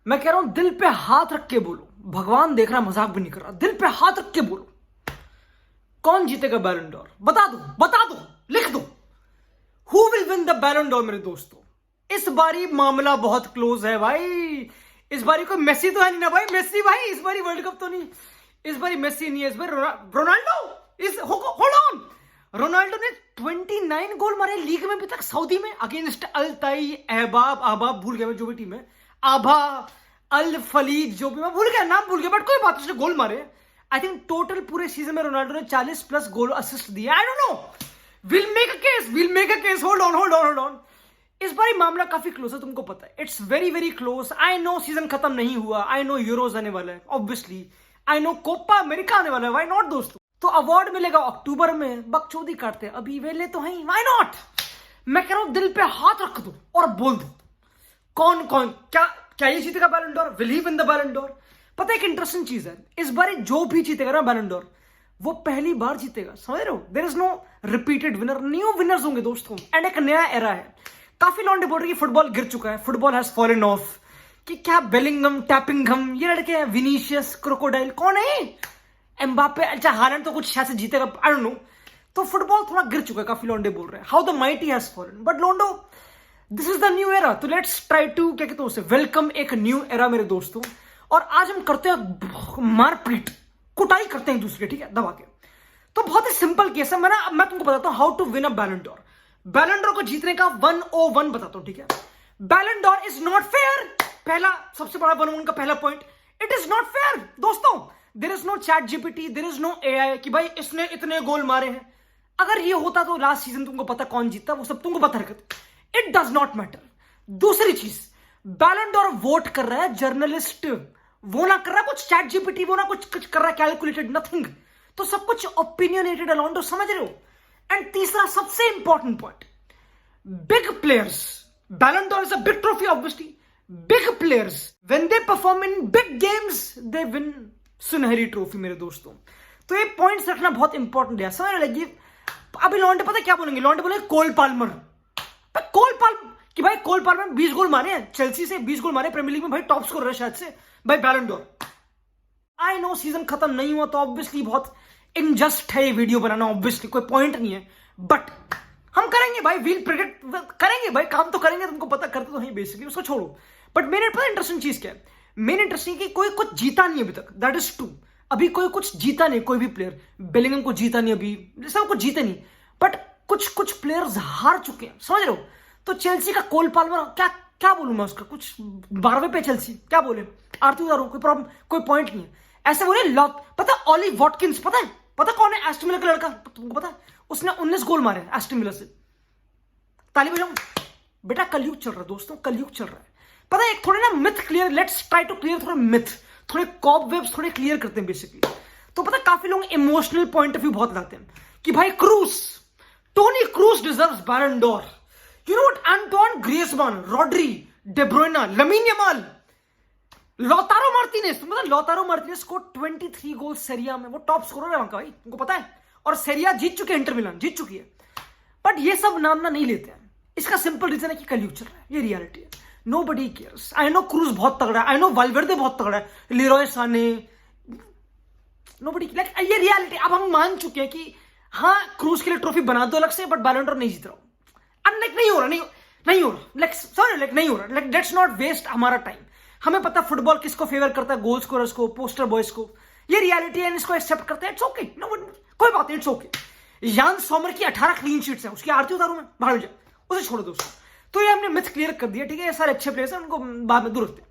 मैं कह रहा हूं दिल पे हाथ रख के बोलो, भगवान देख रहा, मजाक भी नहीं कर रहा, दिल पे हाथ रख के बोलो, कौन जीतेगा बैलन डोर? बता दो, लिख दो। हु विल विन द बैलन डोर मेरे दोस्तों? इस बारी मामला बहुत क्लोज है भाई। इस बारी कोई मेसी तो है नहीं ना भाई, मेसी भाई इस बारी वर्ल्ड कप तो नहीं, इस बारी मेसी नहीं है, इस बारी Ronaldo is hold on. Ronaldo ने 29 गोल मारे लीग में अभी तक सऊदी में अगेंस्ट अल ताई अहबाब भूल गया मैं, जो भी टीम है, आभा अल फलीज, जो भी मैं भूल गया, नाम भूल गया, बट कोई बात, उसने गोल मारे। आई थिंक टोटल पूरे सीजन में रोनाल्डो ने 40 प्लस गोल असिस्ट दिए। I don't know, will make a case, hold on. इस बार मामला काफी क्लोज है, तुमको पता है, it's very very close. I know season खत्म नहीं हुआ, आई नो यूरोज आने वाला है obviously, I know Copa America आने वाला है, व्हाई नॉट दोस्तों? तो अवार्ड मिलेगा अक्टूबर में, बकचोदी काटते हैं, अभी वेले तो हैं, व्हाई नॉट? मैं कह रहा हूं दिल पे हाथ रख दो और बोल दो, कौन क्या ये जीतेगा बैलन door? Will he win the बैलन डोर? पता है एक इंटरेस्टिंग चीज है, इस बार जो भी जीतेगा ना बैलन डोर, वो पहली बार जीतेगा, समझ रहे हो? There is no repeated winner, new winners होंगे दोस्तों, एंड एक नया एरा है। काफी लॉन्डे बोल रहे कि फुटबॉल गिर चुका है, फुटबॉल हैज फॉलन ऑफ, कि क्या बेलिंगम, टैपिंगम, ये लड़के हैं, विनीशियस, क्रोकोडाइल, कौन है? एम्बापे, अच्छा हालैंड तो कुछ शायद से जीतेगा, आई डोंट नो। तो फुटबॉल थोड़ा गिर चुका है, काफी लॉन्डे बोल रहे हैं how the mighty has fallen, but लोंडो this is the new era. तो लेट्स ट्राई टू, क्या कहते हैं उसे, वेलकम एक न्यू एरा मेरे दोस्तों। और आज हम करते हैं मारपीट, कुटाई करते हैं एक दूसरे, ठीक है, दबा के। तो बहुत ही सिंपल केस है, मैं तुमको बताता हूं हाउ टू विन अ बैलन डोर। बैलन डोर को जीतने का 101 बताता हूं, ठीक है? बैलन डोर इज नॉट फेयर, पहला सबसे बड़ा 101 का पहला point, it is not fair दोस्तों। There is no chat GPT, there is no AI कि भाई इसने इतने गोल मारे हैं। अगर ये होता तो लास्ट सीजन तुमको पता कौन जीतता, वो सब तुमको पता है, इट डज नॉट मैटर। दूसरी चीज, बैलन डोर वोट कर रहा है जर्नलिस्ट, वो ना कर रहा कुछ चैट जीपीटी, वो ना कुछ कर रहा है कैलकुलेटेड, नथिंग। तो सब कुछ ओपिनियनेटेड है लोंडो, समझ रहे हो? एंड तीसरा सबसे इंपॉर्टेंट पॉइंट, बिग प्लेयर्स, बैलन door is a big trophy obviously, big players when they perform in big games they win सुनहरी ट्रॉफी मेरे दोस्तों। तो ये पॉइंट्स रखना बहुत इंपॉर्टेंट है, समझ लगी? अभी लॉन्डे पता क्या बोलेंगे? लॉन्डे बोले कोल पाल्मर, कि भाई कोल पाल्मर 20 गोल मारे हैं चेल्सी से, 20 गोल मारे प्रीमियर लीग में, भाई टॉप स्कोरर है शायद से, भाई बैलन डोर। आई नो सीजन खत्म नहीं हुआ, तो ऑब्वियसली बहुत इनजस्ट है ये वीडियो बनाना, ऑब्वियसली कोई पॉइंट नहीं है, बट हम करेंगे भाई, वील प्रेडिक्ट करेंगे भाई, काम तो करेंगे, तुमको पता, करते तो हैं बेसिकली, उसको छोड़ो। बट मेरे पता इंटरेस्टिंग चीज क्या है, मेन इंटरेस्टिंग कि कोई कुछ जीता नहीं अभी तक, दैट इज ट्रू। अभी कोई कुछ जीता नहीं, कोई भी प्लेयर, बेलिंगम को जीता नहीं अभी, सब कुछ जीते नहीं, बट कुछ प्लेयर्स हार चुके हैं, समझ रहे हो? तो चेल्सी का कोल पाल्मर, क्या बोलूं मैं उसका, कुछ 12वें पे चेल्सी, क्या बोले, आरती उतारू, कोई प्रॉब्लम, कोई पॉइंट नहीं है, ऐसे बोले। पता ऑली वॉटकिंस, पता कौन है? एस्टन विला का लड़का, तुमको पता है? उसने 19 गोल मारे एस्टन विला से, ताली बजाओ बेटा, कलयुग चल रहा है दोस्तों, कलयुग चल रहा है। पता है एक थोड़े ना myth clear, let's try to clear थोड़े मिथ, थोड़े कॉबवेब्स थोड़े क्लियर करते हैं बेसिकली। तो पता काफी लोग इमोशनल पॉइंट ऑफ व्यू बहुत लाते हैं कि भाई Tony Kroos deserves Ballon d'Or, you know what, Antoine ग्रिezmann, Rodri, De Bruyne, Lamine Yamal, Lautaro Martinez, मतलब लौतारो मार्टिनेज को 23 गोल सेरिया में, वो टॉप स्कोरर है वहां का भाई, तुमको पता है? और सेरिया जीत चुके हैं, इंटर मिलान जीत चुकी है, बट ये सब नाम ना नहीं लेते हैं। इसका सिंपल रीजन है कि कलयुग चल रहा है, ये रियलिटी है, nobody cares. I know cruise बहुत तगड़ा है, आई नो वाल्वेर्डे बहुत तगड़ा है, लेरॉय साने, नोबडी, लाइक ये रियलिटी। अब हम मान चुके हैं कि हाँ क्रूज के लिए ट्रॉफी बना दो अलग से, बट बैलन डोर नहीं जीत रहा हूं, नहीं हो रहा, नहीं हो रहा, लेट्स नॉट वेस्ट हमारा टाइम। हमें पता फुटबॉल किसको फेवर करता है, गोल स्कोरर्स को, पोस्टर बॉयज को, ये रियलिटी है, इसको एक्सेप्ट करते हैं, इट्स ओके, नो कोई बात नहीं, इट्स ओके। यान सोमर की 18 क्लीन शीट्स हैं, उसकी आरती उतारू मैं, भाड़ जाए, उसे छोड़ो दोस्तों। तो ये हमने मिथ क्लियर कर दिया, ठीक है? ये सारे अच्छे प्लेयर्स हैं, उनको बाद में दूर रखते हैं।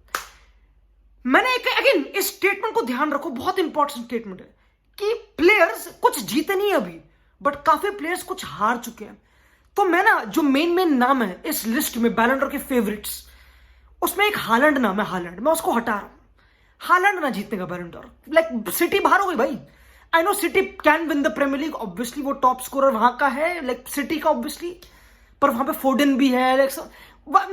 मैंने एक अगेन इस स्टेटमेंट को ध्यान रखो, बहुत इंपॉर्टेंट स्टेटमेंट है कि प्लेयर्स कुछ जीते नहीं अभी, बट काफी प्लेयर्स कुछ हार चुके हैं। तो मैं ना जो मेन नाम है इस लिस्ट में बैलन डोर के फेवरेट्स, उसमें एक हालैंड नाम है, हालैंड, मैं उसको हटा रहा हूं। हालैंड ना जीतने का बैलन डोर, लाइक सिटी बाहर हो गई भाई। I know City can win the Premier League, obviously वो टॉप स्कोरर वहां का है, लाइक सिटी का ऑब्वियसली, पर वहां पे फोर्डन भी है, लाइक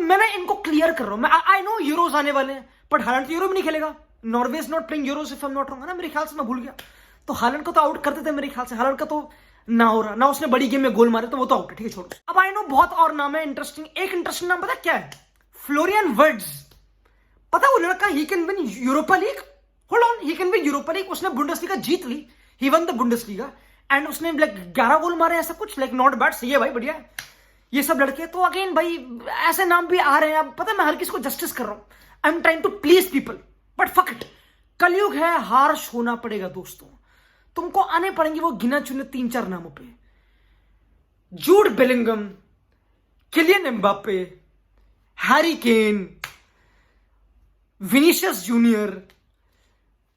मैंने इनको क्लियर कर रहा हूं मैं। आई नो यूरोज आने वाले हैं, बट हालैंड तो यूरो भी नहीं खेलेगा, Norway is not playing euros if I am not wrong, है ना? मेरे ख्याल से, मैं भूल गया। तो हालैंड को तो आउट करते थे मेरे ख्याल से, हालैंड का तो ना हो रहा ना, उसने बड़ी गेम में गोल मारे, तो वो तो आउट है, ठीक है, छोड़ो। अब आई नो बहुत और नाम है इंटरेस्टिंग, एक इंटरेस्टिंग नाम पता क्या है? फ्लोरियन वर्ड्स, पता है वो लड़का he can win Europa League, hold on, he can win Europa League. उसने बुंडेसलीगा जीत ली, he won the Bundesliga and उसने लाइक 11 गोल मारे, ऐसा कुछ, लाइक नॉट बैड, सही है भाई, बढ़िया है ये सब लड़के। तो अगेन भाई ऐसे नाम भी आ रहे हैं। अब पता है मैं हर किसी को जस्टिस कर रहा हूं, I am trying to please people, but fuck it, कलयुग है, हार्श होना पड़ेगा दोस्तों। तुमको आने पड़ेंगे वो गिना चुने 3-4 नामों पे, Jude Bellingham, Kylian Mbappe, Harry Kane, Vinicius Junior,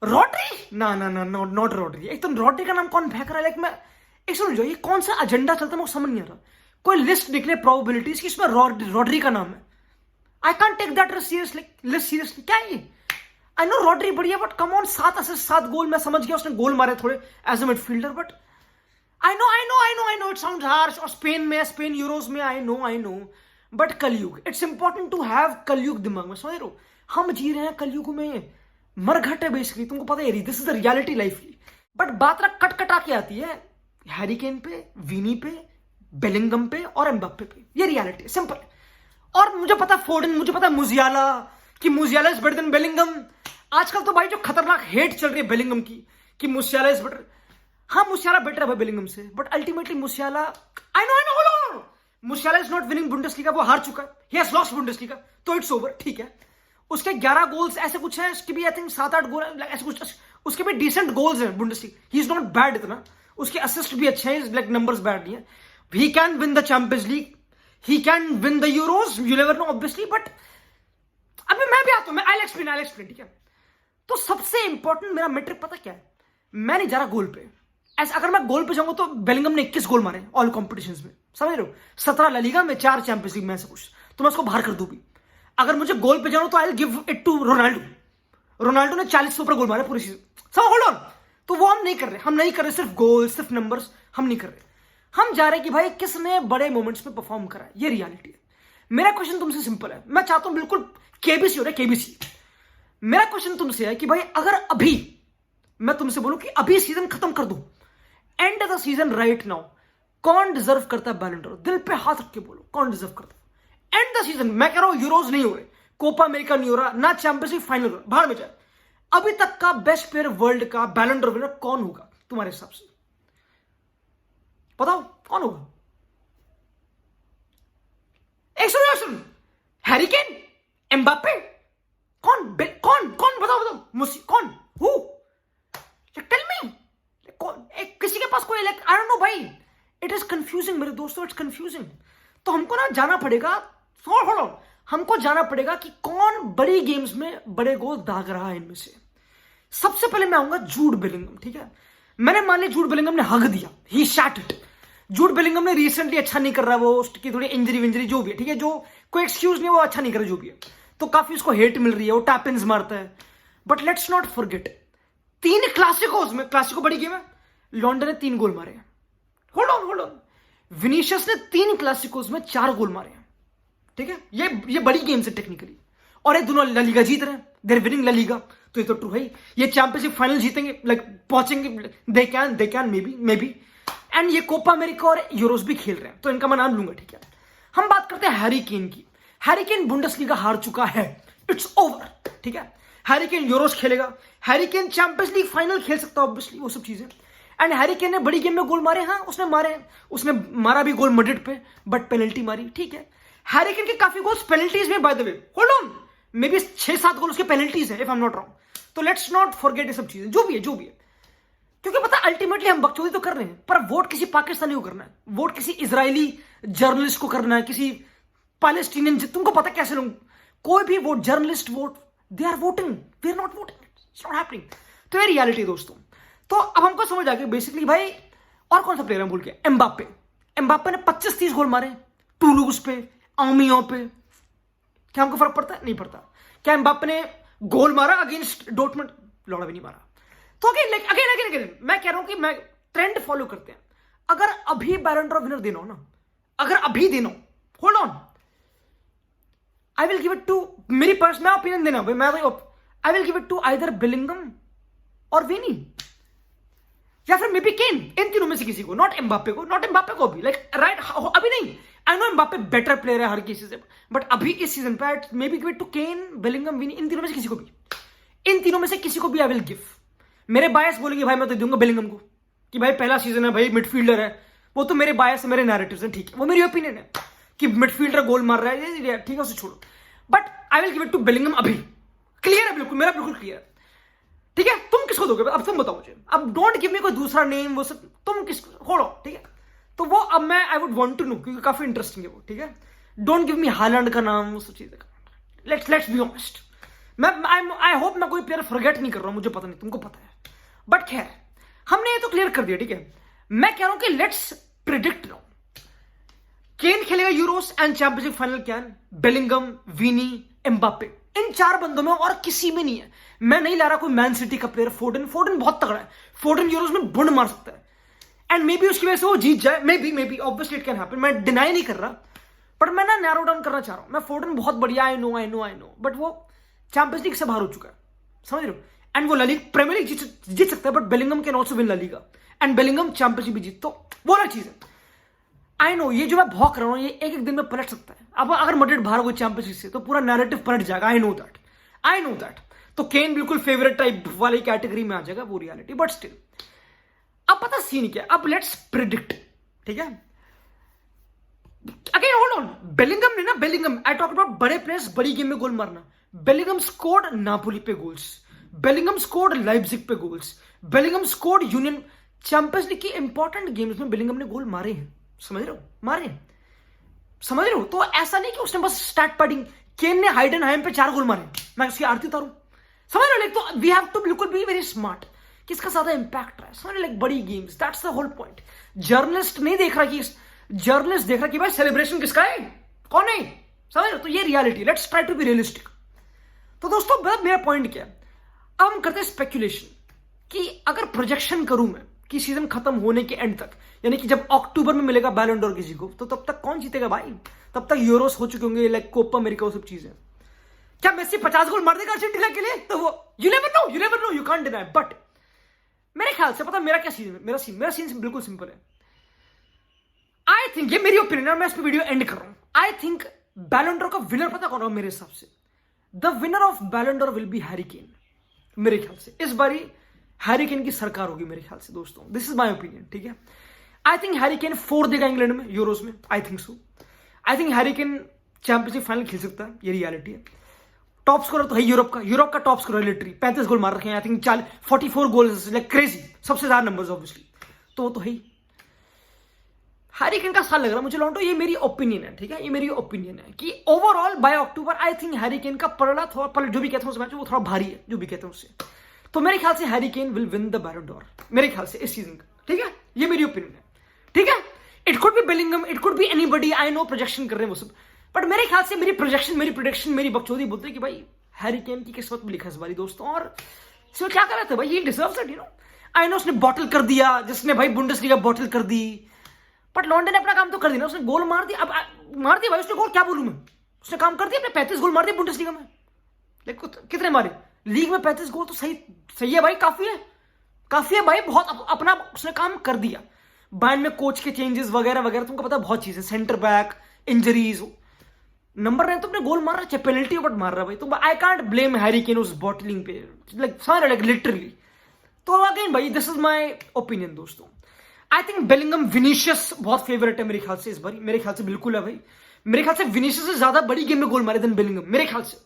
Rodri, ना ना ना नॉट रॉड्री। एक तो रॉड्री का नाम कौन फेंक रहा है, लाइक मैं एक समझो ये कौन सा एजेंडा चलता है मुझे समझ नहीं आ रहा। कोई लिस्ट निकले प्रोबेबिलिटीज की, इसमें रॉड्री का नाम है, I can't take that seriously, list seriously. क्या है ये? आई नो रॉड्री बढ़िया, but come on, 7 assist 7 goal, मैं समझ गया उसने गोल मारे थोड़े as a midfielder, but I know it sounds harsh. और स्पेन में, स्पेन यूरोज में, आई नो, बट कलयुग, इट्स इंपॉर्टेंट टू हैव कलयुग दिमाग में, समझ रहे हो? हम जी रहे हैं कलयुग में, मरघट है बेसिकली, तुमको पता है, this is the reality life की। बट बात ना कट के आती है हैरी केन पे, विनी पे, बेलिंगम पे और एम्बाप्पे पे, ये रियलिटी है, सिंपल है। और मुझे पता फोर्डन, मुझे पता मुजियाला, कि मुजियाला इज बेटर देन बेलिंगम। आजकल तो भाई जो खतरनाक हेट चल रही है बेलिंगम की, कि मुसियाला इज बेटर। हाँ मुसियाला बेटर है भाई बेलिंगम से, but ultimately मुसियाला, I know मुसियाला is not winning Bundesliga, वो हार चुका है, ही हैज लॉस्ट बुंडेसलीगा, तो इट्स ओवर, ठीक है। उसके 11 गोल्स ऐसे कुछ है, उसके भी आई थिंक 7-8 गोल ऐसे कुछ, उसके भी डिसेंट गोल्स हैं Bundesliga, he is not bad इतना, उसके असिस्ट भी अच्छे हैं, लाइक नंबर्स बैड नहीं है। ही can win the champions league, he can win the euros, you never know obviously, but अभी मैं भी आता हूं, मैं आई एक्सप्लेन, ठीक है। तो सबसे इंपॉर्टेंट मेरा मैट्रिक पता क्या है, मैं नहीं जा रहा गोल पे। ऐसा अगर मैं गोल पे जाऊंगा तो बेलिंगम ने 21 गोल मारे ऑल कॉम्पिटिशंस में, समझ रहे हो? 17 ला लीगा में, 4 चैंपियंस लीग में से कुछ, तो मैं उसको बाहर कर दूं भी। अगर मुझे गोल पे जाना तो I will give it to Ronaldo ने 40 से ऊपर गोल मारे पूरी सीजन, सब होल्ड ऑन। तो वो हम नहीं कर रहे, सिर्फ गोल, सिर्फ नंबर्स हम नहीं कर रहे, हम जा रहे कि भाई किसने बड़े मोमेंट्स में परफॉर्म करा है, ये रियलिटी है। मेरा क्वेश्चन तुमसे सिंपल है, मैं चाहता हूं बिल्कुल केबीसी हो रहा है, केबीसी। मेरा क्वेश्चन तुमसे है कि भाई अगर अभी मैं तुमसे बोलूं कि अभी सीजन खत्म कर दूं, and the season right now, कौन डिजर्व करता है बैलन डोर? दिल पे हाथ रख के बोलो, कौन डिजर्व करता है एंड द सीजन? मैं कह रहा हूं यूरोज नहीं हो रहे, कोपा अमेरिका नहीं हो रहा, ना चैंपियंस लीग फाइनल हो रहा, बाहर में जाए, अभी तक का बेस्ट प्लेयर वर्ल्ड का बैलन डोर विनर कौन होगा तुम्हारे हिसाब से? बताओ कौन होगा? एक सुन, हैरी केन, एम्बाप्पे, कौन बताओ कौन? हु? टेल मी, कौन? किसी के पास कोई, लाइक आई डोंट नो भाई, इट इज कंफ्यूजिंग मेरे दोस्तों, इट्स कंफ्यूजिंग। तो हमको ना जाना पड़ेगा, हमको जाना पड़ेगा कि कौन बड़ी गेम्स में बड़े गोल दाग रहा है इनमें से। सबसे पहले मैं आऊंगा जूड बेलिंगम, ठीक है। मैंने मान लिया जूड बेलिंगम ने हग दिया, ही शैट इट। जूड बेलिंगम ने रिसेंटली अच्छा नहीं कर रहा, वो उसकी थोड़ी इंजरी जो भी है, ठीक है, जो कोई एक्सक्यूज नहीं, वो अच्छा नहीं कर रहा जो भी है, तो काफी उसको हेट मिल रही है, वो टैपिंस मारता है। बट लेट्स नॉट फॉरगेट, 3 क्लासिकोस में, क्लासिको बड़ी गेम है, लॉन्डन ने 3 गोल मारे हैं। होल्ड ऑन, विनीशियस ने 3 क्लासिकोस में 4 गोल मारे हैं, ठीक है। ये बड़ी गेम्स है टेक्निकली, और ये दोनों ला लीगा जीत रहे हैं, देर विनिंग ला लीगा, तो ये तो ट्रू है। ये चैंपियनशिप फाइनल जीतेंगे, लाइक पहुंचेंगे, they can may be and ये कोपा अमेरिका और यूरोस भी खेल रहे हैं, तो इनका मैं नाम लूंगा, ठीक है। हम बात करते हैं हैरी केन की। हैरी केन बुंडेसलीगा हार चुका है, इट्स ओवर, ठीक है। हैरी केन यूरोस खेलेगा, Harry Kane champions league final खेल सकता है ऑब्वियसली, वो सब चीजें। एंड हैरी केन ने बड़ी गेम में गोल मारे, हाँ उसने मारा भी गोल मड्रिड पे, बट पेनल्टी मारी, ठीक है। हैरी केन के काफी गोल्स पेनल्टीज में, by the way, hold on, may be 6-7 गोल उसके पेनल्टीज है, if I am not wrong. तो लेट्स नॉट फॉरगेट ये सब चीजें, जो भी है, क्योंकि पता अल्टीमेटली हम बकचोदी तो कर रहे हैं, पर वोट किसी पाकिस्तानी को करना है, वोट किसी इजरायली जर्नलिस्ट को करना है, किसी पैलेस्टीनियन, तुमको पता कैसे लोग, कोई भी vote, journalist vote, they are voting, we are not voting, it's not happening. तो ये रियलिटी दोस्तों। तो अब हमको समझ आ गया बेसिकली भाई, और कौन सा प्लेयर है भूल के, एम्बाप्पे ने 25-30 गोल मारे, टूलूज पे, आमियों पे, क्या हमको फर्क पड़ता है? नहीं पड़ता। क्या एम्बाप्पे ने गोल मारा अगेंस्ट डॉर्टमुंड? लौड़ा भी नहीं मारा। तो अगेन मैं कह रहा हूं कि मैं ट्रेंड फॉलो करते हैं। अगर अभी बैलन डॉर विनर देना हो ना, अगर अभी देना हो, hold on, I will give it to, मेरी पर्सनल ओपिनियन देना भाई, मैं I will give it to either Bellingham और विनी। या फिर मे बी केन, इन तीनों में से किसी को, नॉट एम्बाप्पे को भी, लाइक राइट अभी नहीं, I know Mbappe better player है हर किसी से, बट अभी इस सीजन पे maybe give it to Kane, Bellingham, Vini, इन तीनों में से किसी को भी, इन तीनों में से किसी को भी आई विल गिव। मेरे बायस बोलेंगे भाई मैं तो दूंगा बेलिंगम को, कि भाई पहला सीजन है भाई, मिडफील्डर है, वो तो मेरे बायस है, मेरे नैरेटिव्स हैं, ठीक है, वो मेरी ओपिनियन है कि मिडफील्डर गोल मार रहा है, ठीक है, उसे छोड़ो, but I will give it to Bellingham अभी, क्लियर है बिल्कुल, मेरा बिल्कुल क्लियर है, ठीक है। तुम किसको दोगे अब तुम बताओ मुझे, अब डोंट गिव मी कोई दूसरा नेम, वो सब तुम किसको छोड़ो, ठीक है, तो वो अब मैं I would want to know, क्योंकि काफी इंटरेस्टिंग है वो, ठीक है। डोंट गिव मी हालैंड का नाम, वो सब चीजें, लेट्स बी ऑनेस्ट, मैं आई होप मैं कोई प्लेयर फॉरगेट नहीं कर रहा हूं, मुझे पता नहीं, तुमको पता है, बट खैर हमने ये तो क्लियर कर दिया, ठीक है। मैं कह रहा हूं कि लेट्स प्रिडिक्ट नाउ, केन खेलेगा यूरोस एंड चैंपियनशिप फाइनल, क्या बेलिंगम, विनी, एम्बाप्पे, इन चार बंदों में और किसी में नहीं है। मैं नहीं ला रहा कोई मैन सिटी का प्लेयर, फोर्डन बहुत तगड़ा है, फोर्डन यूरोस में बुंड मार सकता है, एंड मे बी उसकी वजह से वो जीत जाए, may be obviously it can happen, मैं डिनाई नहीं कर रहा, पर मैं ना नैरो डाउन करना चाह रहा हूं। मैं फोर्डन बहुत बढ़िया, आई नो, बट वो चैंपियंस लीग से बाहर हो चुका है, समझ रहे हो, एंड वो ला लीग, प्रीमियर लीग जीत सकता है, but Bellingham can also win La Liga, and Bellingham championship भी जीत, तो वो अलग चीज है। आई नो ये जो मैं भौंक रहा हूं ये एक दिन में पलट सकता है, अब अगर मैड्रिड बाहर हो चैंपियनशिप से तो पूरा नैरेटिव पलट जाएगा, आई नो दैट, तो केन बिल्कुल फेवरेट टाइप वाली कैटेगरी में आ जाएगा, वो रियलिटी, बट स्टिल अब पता सीन क्या, अब लेट्स प्रिडिक्ट, ठीक है। Again hold on, Bellingham I talk about बड़े प्लेयर्स, बड़ी गेम में गोल मारना, बेलिंगम स्कोर्ड नापोली पे गोल्स, बेलिंगम स्कोर्ड लाइप्जिग पे goals, Bellingham scored union, champions league की इंपॉर्टेंट गेम्स में बेलिंगम ने गोल मारे हैं, समझ रहे हो, तो ऐसा नहीं कि उसने बस स्टार्ट पैडिंग, केन ने हाइडेनहाइम पे 4 गोल मारे, मैं उसकी आरती उतारूं, समझ रहे हो, लाइक तो वी हैव टू बिल्कुल बी वेरी स्मार्ट, किसका ज्यादा इंपैक्ट रहा है, समझ रहे, लाइक बड़ी games, that's the whole point. Journalist नहीं देख रहा कि जर्नलिस्ट देख रहा कि भाई सेलिब्रेशन किसका है, कौन है, समझ रहे हो, तो ये reality, let's try to be realistic. तो दोस्तों मेरा पॉइंट क्या है, अब हम करते हैं स्पेक्यूलेशन, कि अगर प्रोजेक्शन करूं मैं कि सीजन खत्म होने के एंड तक, यानी कि जब अक्टूबर में मिलेगा बैलन डोर किसी को, तो तब तक कौन जीतेगा भाई, तब तक यूरोस हो चुके होंगे, लाइक कोपा अमेरिका, वो सब चीजें, क्या मेसी 50 गोल मार देगा अर्जेंटीना के लिए, तो वो you never know, you can't deny, but मेरे ख्याल से पता मेरा क्या सीन है, मेरा सीन बिल्कुल सिंपल है, आई थिंक, ये मेरी ओपिनियन है, मैं इस पे वीडियो एंड कर रहा हूं, आई थिंक बैलन डोर का विनर पता कौन होगा मेरे हिसाब से, द विनर ऑफ बैलन door will be Harry Kane, मेरे ख्याल से इस बारी हैरी केन की सरकार होगी मेरे ख्याल से, दोस्तों दिस इज माय ओपिनियन, ठीक है। आई थिंक हैरी केन 4 देगा इंग्लैंड में, यूरोस में, I think so, I think Harry cane championship final खेल सकता है, ये रियलिटी है। टॉप स्कोरर तो है यूरोप का टॉप स्कोरर, लिटरली 35 गोल मार रखे हैं, I think 44 goals, like crazy, सबसे ज्यादा नंबर्स ऑब्वियसली, तो वो तो है ही। हैरी केन का साल लग रहा है मुझे लॉन्टो, ये मेरी ओपिनियन है, ठीक है, ये मेरी ओपिनियन है कि overall by October I think Harry Kane का पलड़ा थोड़ा जो भी कहते हैं उस मैच वो थोड़ा भारी है, जो भी कहते हैं उससे, तो मेरे ख्याल से Harry Kane will win the बैलन डोर, मेरे ख्याल से इस सीजन का, ठीक है, ये मेरी ओपिनियन है, ठीक है। It could be Bellingham, it could be anybody, I know projection कर रहे हैं वो सब, बट मेरे ख्याल से मेरी प्रोजेक्शन मेरी बकचोदी बोलते हैं कि भाई हैरी केन की किस्मत में लिखा इस बारी, दोस्तों, और इसमें क्या कर रहे थे भाई, ही deserves it, you know, I know उसने बॉटल कर दिया, जिसने भाई बुंडेसलीगा बॉटल कर दी, बट लॉन्डन ने अपना काम तो कर दिया, उसने गोल मार दिया, अब मार दिया भाई उसने गोल, क्या बोलूं मैं, उसने काम कर दिया, अपने 35 गोल मार दिया बुंडेसलीगा में, देखो कितने मारे लीग में, 35 गोल तो सही है भाई, काफी है भाई, बहुत अपना उसने काम कर दिया। बायर्न में कोच के चेंजेस वगैरह वगैरह, तुमको पता है बहुत चीजें, सेंटर बैक, इंजरीज, नंबर 9 तो अपने गोल मार रहा है, चाहे पेनल्टी बट मार रहा है भाई, तो I can't blame Harry Kane उस बॉटलिंग पे, लाइक लिटरली, तो अगेन भाई दिस इज माय ओपिनियन, दोस्तों। आई थिंक बेलिंगम, विनीशियस बहुत फेवरेट है मेरे ख्याल से इस बार, मेरे ख्याल से बिल्कुल है भाई, मेरे ख्याल से विनीशियस से ज्यादा बड़ी गेम में गोल मारे देन बेलिंगम, मेरे ख्याल से,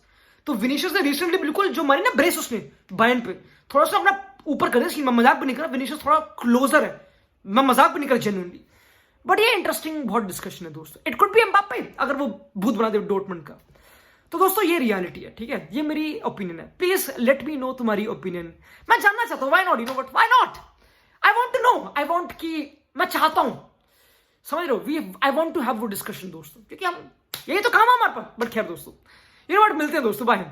तो विनीशियस ने रिसेंटली बिल्कुल जो मारी ना ब्रेस उसने बायर्न पे, थोड़ा सा अपना ऊपर कर दिया, मैं मजाक भी नहीं कर रहा, विनीशियस थोड़ा क्लोजर है, मैं मजाक भी नहीं कर जेन्युइनली, बट ये इंटरेस्टिंग बहुत डिस्कशन है दोस्तों, इट कुड बी एम्बाप्पे अगर वो भूत बना दे डॉर्टमुंड का, तो दोस्तों ये रियलिटी है, ठीक है, ये मेरी ओपिनियन है, प्लीज लेट मी नो तुम्हारी ओपिनियन, मैं जानना चाहता हूँ, why not, you know what, why not, I want to know, I want कि मैं चाहता हूं, समझ रहे हो, आई वांट टू हैव वो डिस्कशन दोस्तों, क्योंकि हम यही तो काम है हमारे पास, बट खैर दोस्तों, यू नो व्हाट, मिलते हैं दोस्तों, बाय।